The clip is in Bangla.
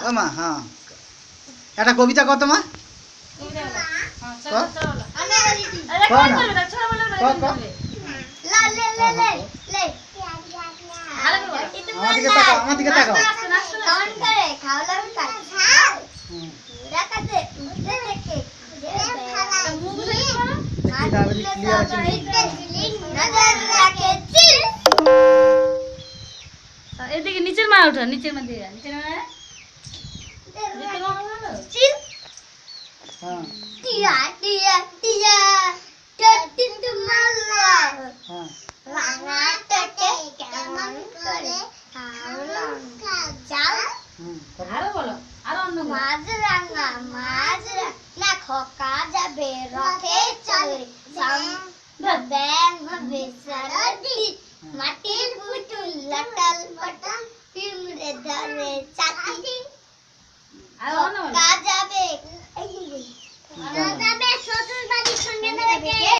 ও মা হ্যাঁ একটা কবিতা কত মা আমার দিকে তাকাও এদিকে নিচের মা ওঠা নিচের মা দিয়ে নিচের মা টিয়া টিয়া টিয়া টটিন মাল্লা রাঙা টটে কেমন করে হাওলঙ্কা যাও আরো বলো আরো অন্য মাছরাঙা না খোকা যাবে রথে চলে ব্যাং হবে সারদি মাটির পুতুল লটল পটল পিমড়ে ধরে চাকি আরো অন্য যাবে শ্বশুর বাড়ির সঙ্গে